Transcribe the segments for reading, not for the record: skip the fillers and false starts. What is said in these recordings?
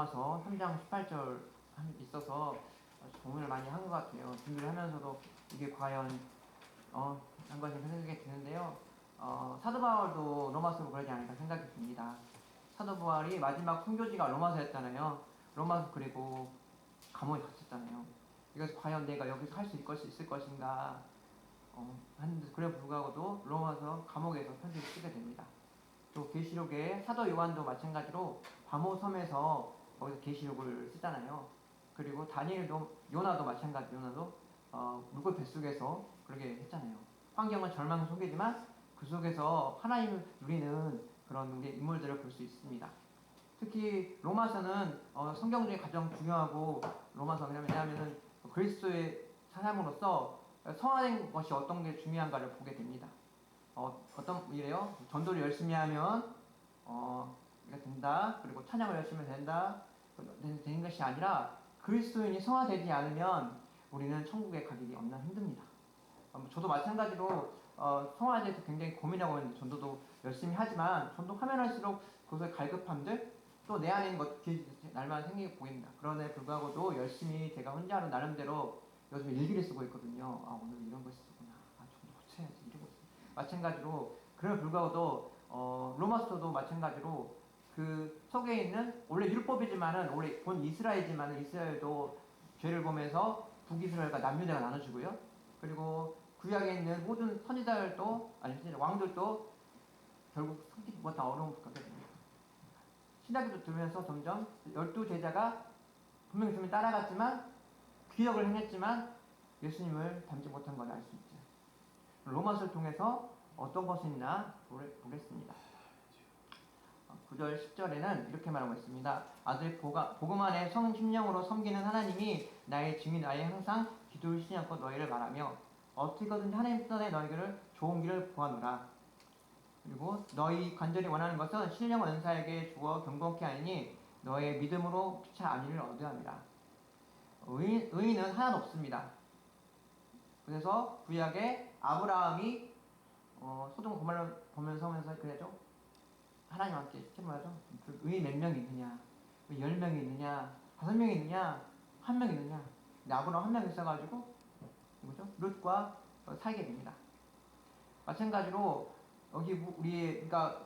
로마서 3장 18절 있어서 고민을 많이 한 것 같아요. 준비를 하면서도 이게 과연 한 것이 생각이 드는데요. 사도 바울도 로마서로 그러지 않을까 생각이 듭니다. 사도 바울이 마지막 순교지가 로마서였잖아요. 로마서 그리고 감옥에 갇혔잖아요. 이것을 과연 내가 여기서 할 수 있을 것인가 하는데 그래 불구하고도 로마서 감옥에서 편지를 쓰게 됩니다. 또 계시록의 사도 요한도 마찬가지로 바모섬에서 거기서 계시록을 쓰잖아요. 그리고 다니엘도 요나도 마찬가지 요나도 물고 뱃속에서 그렇게 했잖아요. 환경은 절망 속이지만 그 속에서 하나님을 누리는 그런 인물들을 볼 수 있습니다. 특히 로마서는 성경 중에 가장 중요하고 로마서는 왜냐하면 그리스도의 사람으로서 성화된 것이 어떤 게 중요한가를 보게 됩니다. 어떤 이래요? 전도를 열심히 하면 이가 된다. 그리고 찬양을 열심히 된다. 되는 것이 아니라 그리스도인이 성화되지 않으면 우리는 천국에 가기 없나 힘듭니다. 저도 마찬가지로 성화에 대해서 굉장히 고민하고 있는데 전도도 열심히 하지만 전도하면 할수록 그것의 갈급함들 또 내 안에 있는 것들이 날마다 생기게 보입니다. 그런데 불구하고도 열심히 제가 혼자 하는 나름대로 요즘 일기를 쓰고 있거든요. 오늘 이런 것이 있구나. 전도 고쳐야지 이러고 있어요. 마찬가지로 그럼에도 불구하고도 로마서도 마찬가지로 그 속에 있는 원래 율법이지만은 원래 본 이스라엘이지만은 이스라엘도 죄를 보면서 북이스라엘과 남유다가 나눠지고요. 그리고 구약에 있는 모든 선지자들도 아니 왕들도 결국 성취 못한 어려움을 겪게 됩니다. 신학기도 들으면서 점점 12제자가 분명히 주님 따라갔지만 기적을 행했지만 예수님을 닮지 못한 걸 알 수 있죠. 로마서를 통해서 어떤 것이 있나 보겠습니다. 9절 10절에는 이렇게 말하고 있습니다. 아들 복음 안에 성심령으로 섬기는 하나님이 나의 증인 나의 항상 기도를 쉬지 않고 너희를 말하며 어떻게든 하나님 뜻에 너희를 좋은 길을 보아노라. 그리고 너희 간절히 원하는 것은 신령한 은사에게 주어 경건케 하니 너의 믿음으로 피차 안위를 얻어야 합니다. 의인은 하나도 없습니다. 그래서 구약에 아브라함이 소돔 고모라 보면서 그래죠. 하나님 함께 시켜봐야죠. 의인 몇 명이 있느냐? 10명이 있느냐? 5명이 있느냐? 1명 있느냐? 근데 아브라함 1명 있어가지고 뭐죠? 룻과 살게 됩니다. 마찬가지로 여기 그러니까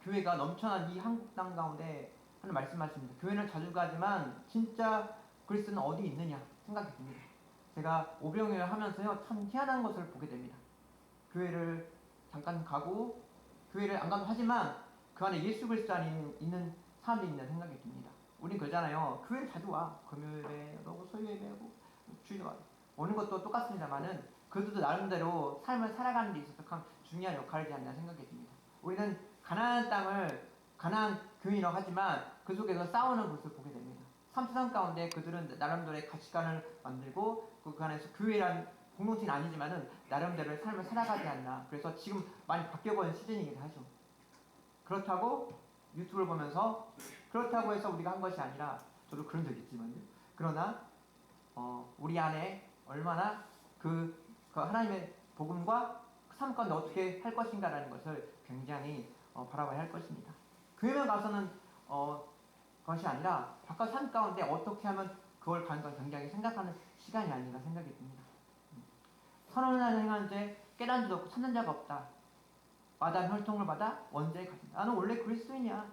교회가 넘쳐난 이 한국 땅 가운데 하는 말씀하십니다. 교회는 자주 가지만 진짜 그리스도는 어디 있느냐 생각이 듭니다. 제가 오병이어를 하면서요 참 희한한 것을 보게 됩니다. 교회를 잠깐 가고 교회를 안 가도 하지만 그 안에 예수 그리스도 안에 있는 사람들이 있는 생각이 듭니다. 우린 그러잖아요. 교회를 자주 와. 금요일에 소유 예배하고 주일에 와. 오는 것도 똑같습니다만은 그들도 나름대로 삶을 살아가는 데 있어서 참 중요한 역할을 하지 않나 생각이 듭니다. 우리는 가나안 땅을 가나안 교인이라고 하지만 그 속에서 싸우는 모습을 보게 됩니다. 삼세상 가운데 그들은 나름대로의 가치관을 만들고 그 안에서 교회란 공동체는 아니지만은 나름대로의 삶을 살아가지 않나. 그래서 지금 많이 바뀌어버린 시즌이기도 하죠. 그렇다고 유튜브를 보면서 그렇다고 해서 우리가 한 것이 아니라 저도 그런 적 있지만요. 그러나 우리 안에 얼마나 그 하나님의 복음과 삶 가운데 어떻게 할 것인가라는 것을 굉장히 바라봐야 할 것입니다. 교회만 가서는 것이 아니라 바깥 삶 가운데 어떻게 하면 그걸 가는 건 굉장히 생각하는 시간이 아닌가 생각이 듭니다. 선언을 행한 죄 깨달은 자도 없고 찾는 자가 없다. 마다 혈통을 받아 원죄에 갇힌다. 나는 원래 그리스도인이야.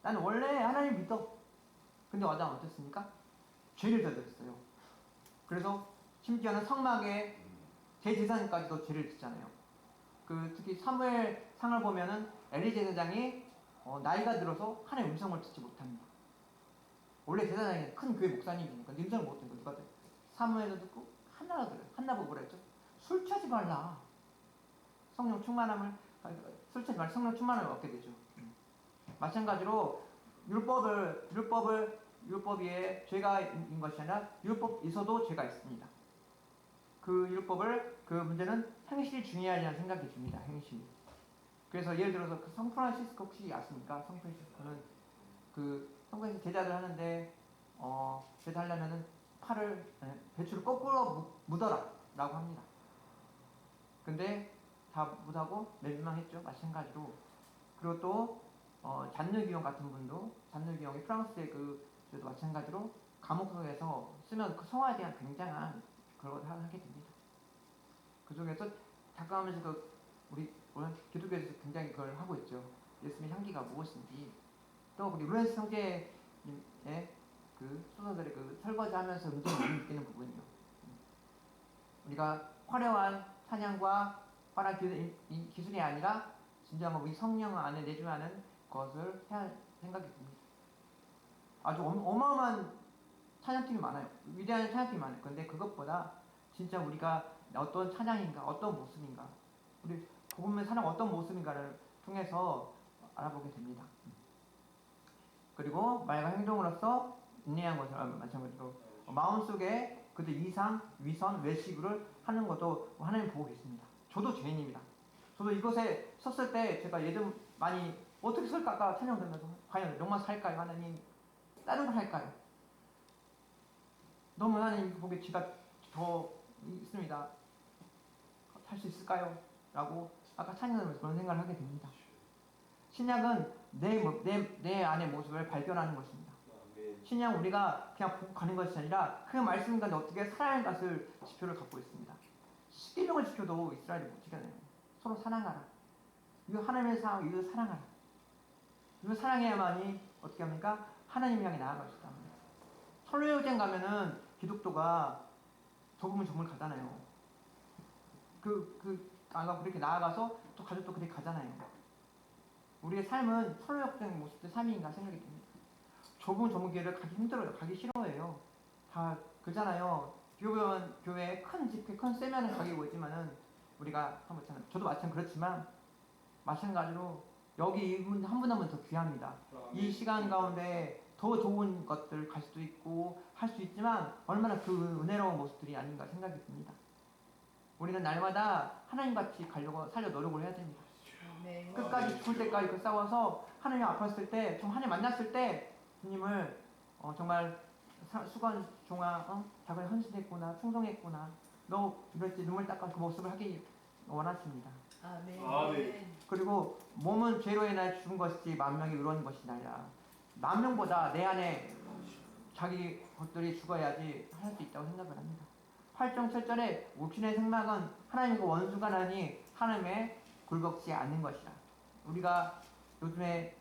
나는 원래 하나님 믿어. 근데 아담은 어땠습니까? 죄를 저질렀어요. 그래서 심지어는 성막에 제사장까지도 죄를 짓잖아요. 특히 사무엘 상을 보면은 엘리 제사장이 나이가 들어서 하나님의 음성을 듣지 못합니다. 원래 제사장이 큰 교회 목사님이니까 음성을 못 듣고 누가 돼? 사무엘도 듣고 한나가 그래요. 한나 보고 그랬죠. 술 취하지 말라. 성령 충만함을 술 취하지 말라. 성령 충만함을 얻게 되죠. 마찬가지로 율법이 죄가 있는 것이 아니라 율법 있어도 죄가 있습니다. 그 율법을 문제는 행실이 중요하다는 생각이 듭니다. 행실. 그래서 예를 들어서 성 프란시스코 혹시 아십니까? 성 프란시스코는 성경에서 제자들 하는데 제자 하려면은 배추를 거꾸로 묻어라 라고 합니다. 근데 다 묻하고 멸망했죠. 마찬가지로. 그리고 또 잔느기용 같은 분도 잔느기용이 프랑스의 저도 마찬가지로 감옥 속에서 쓰면 그 성화에 대한 굉장한 그걸 하게 됩니다. 그 속에서 작가하면서 우리 기독교에서 굉장히 그걸 하고 있죠. 예수님의 향기가 무엇인지. 또 우리 로렌스 형제의 그 소설들의 그 설거지하면서 은근히 느끼는 부분이요. 우리가 화려한 찬양과 화려한 기술이 아니라 진정한 우리 성령 안에 내주하는 것을 해야 생각이 듭니다. 아주 어마어마한 찬양팀이 많아요. 위대한 찬양팀이 많아요. 근데 그것보다 진짜 우리가 어떤 찬양인가, 어떤 모습인가, 우리 복음의 사랑 어떤 모습인가를 통해서 알아보게 됩니다. 그리고 말과 행동으로서 인내한 것을 마찬가지로 마음속에 그들 이상, 위선, 외식을 하는 것도 하나님 보고 계십니다. 저도 죄인입니다. 저도 이곳에 섰을 때 제가 예전 많이 어떻게 설까 아까 찬양 들으면서 과연 영만 살까요? 하나님 다른 걸 할까요? 너무 하나님 보기에 죄가 더 있습니다. 할 수 있을까요? 라고 아까 찬양하면서 그런 생각을 하게 됩니다. 신약은 내 안의 모습을 발견하는 것입니다. 신약 우리가 그냥 보고 가는 것이 아니라 그 말씀 가운데 어떻게 살아야 할 것을 지표를 갖고 있습니다. 십계명의 지표도 이스라엘이 못 지켜내요. 서로 사랑하라. 이거 하나님의 사랑, 이거 사랑하라. 이거 사랑해야만이 어떻게 합니까? 하나님 향해 나아갈 수 있답니다. 설교여행 가면은 기독교가 저금을 가잖아요. 아까 그렇게 나아가서 또 가족도 그렇게 가잖아요. 우리의 삶은 설교여행 모습의 삶인가 생각이 듭니다. 좁은 길을 가기 힘들어요. 가기 싫어해요. 다 그잖아요. 교회 큰 집회, 큰 세미나는 가기 오지만은 우리가 저도 마찬가지로 그렇지만 마찬가지로 여기 한 분 한 분 더 귀합니다. 이 시간 가운데 더 좋은 것들 갈 수도 있고 할 수 있지만 얼마나 그 은혜로운 모습들이 아닌가 생각이 듭니다. 우리는 날마다 하나님같이 가려고 살려 노력을 해야 됩니다. 끝까지 죽을 때까지 그 싸워서 하나님 아팠을 때, 좀 하나님 만났을 때 주님을 정말 수건 종아 작은 헌신했구나, 충성했구나, 너 이럴 때 눈물 닦아 그 모습을 하기 원하십니다. 아멘. 그리고 몸은 죄로 인하여 죽은 것이지 만명이 의로운 것이 아니라 만명보다 내 안에 자기 것들이 죽어야지 할 수 있다고 생각을 합니다. 8장 7절에 옥신의 생막은 하나님과 원수가 나니 하나님의 굴복지 않는 것이라. 우리가 요즘에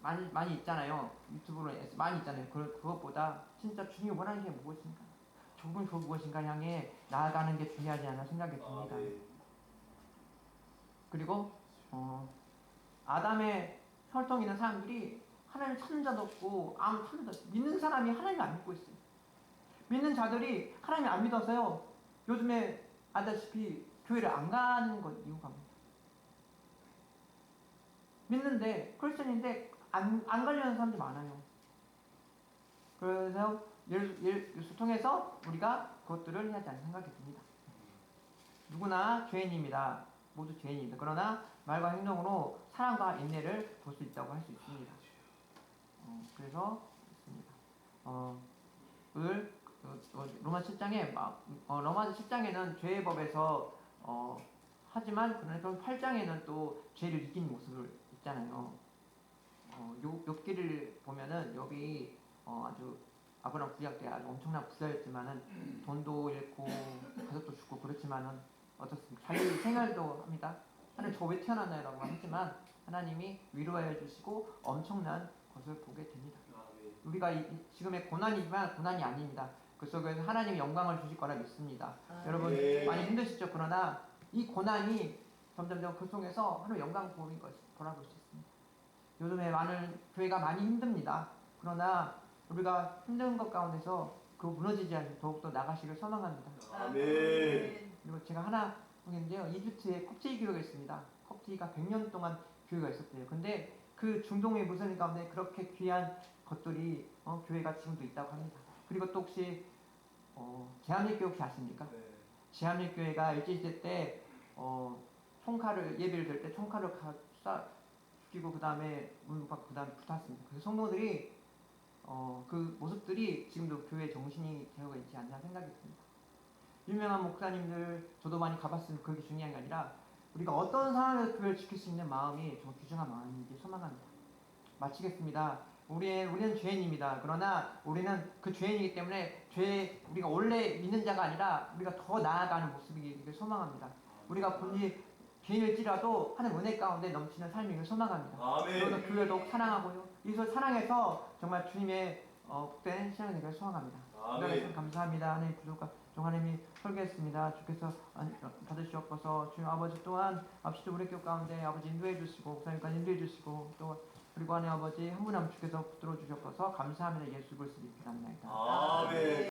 많이 있잖아요. 유튜브로 많이 있잖아요. 그것보다 진짜 주님이 원하는 게 무엇인가, 좁은 그 무엇인가 향해 나아가는 게 중요하지 않나 생각이 듭니다. 그리고 아담의 혈통 있는 사람들이 하나님 찾는 자도 없고 아무 찾는 자도 없고 믿는 사람이 하나님을 안 믿고 있어요. 믿는 자들이 하나님을 안 믿어서요. 요즘에 아다시피 교회를 안 가는 것 이유가 뭐예요? 믿는데 크리스천인데 안 가려는 사람들이 많아요. 그래서 예수 통해서 우리가 그것들을 해야지 않는 생각이 듭니다. 누구나 죄인입니다. 모두 죄인입니다. 그러나 말과 행동으로 사랑과 인내를 볼 수 있다고 할 수 있습니다. 그래서 있습니다. 로마 7장에 로마 10장에는 죄의 법에서 하지만 그런 8장에는 또 죄를 이긴 모습을 있잖아요. 욥기를 보면은 욥이 아주 아브라함 구약 때 아주 엄청난 부자였지만은 돈도 잃고 가족도 죽고 그렇지만은 어떻습니까? 자기 생활도 합니다. 하나님 저 왜 태어났나요라고 하지만 하나님이 위로해 주시고 엄청난 것을 보게 됩니다. 우리가 지금의 고난이지만 고난이 아닙니다. 그 속에서 하나님의 영광을 주실 거라 믿습니다. 여러분 많이 힘드시죠? 그러나 이 고난이 점점점 그 속에서 하나님의 영광 보인 것이 돌아볼 수 있습니다. 요즘에 많은 교회가 많이 힘듭니다. 그러나 우리가 힘든 것 가운데서 그 무너지지 않고 더욱더 나가시길 소망합니다. 아멘. 그리고 제가 하나 보겠는데요. 이집트에 컵티이 교회가 있습니다. 컵티이가 100년 동안 교회가 있었대요. 근데 그 중동의 무슬림 가운데 그렇게 귀한 것들이 교회가 지금도 있다고 합니다. 그리고 또 혹시 제한일교회 혹시 아십니까? 네. 제한일교회가 일제시대 때 총칼을 예배를 들 때 총칼을 죽이고 그 다음에 그 다음에 붙었습니다. 그래서 성도들이 그 모습들이 지금도 교회 정신이 되어 있지 않나 생각이 듭니다. 유명한 목사님들 저도 많이 가봤으면 그게 중요한 게 아니라 우리가 어떤 상황에서 교회를 지킬 수 있는 마음이 정말 귀중한 마음인지 소망합니다. 마치겠습니다. 우리는 죄인입니다. 그러나 우리는 그 죄인이기 때문에 우리가 원래 믿는 자가 아니라 우리가 더 나아가는 모습이기를 소망합니다. 우리가 본디 죄인일지라도 하나님 은혜 가운데 넘치는 삶이길 소망합니다. 아멘. 그래서 교회를 더욱 사랑하고요. 이것을 사랑해서 정말 주님의 복된 신앙이 되기를 소망합니다. 아멘. 감사합니다. 하나님 부족한 하나님이 설계했습니다. 주께서 받으시옵소서. 주님 아버지 또한 앞시도 우리 교회 가운데 아버지 인도해 주시고 목사님까지 인도해 주시고 또 그리고 하나님 아버지 한 분 한 분 주께서 붙들어 주셨어서 감사합니다. 예수 그리스도 이름으로 기도합니다. 아멘.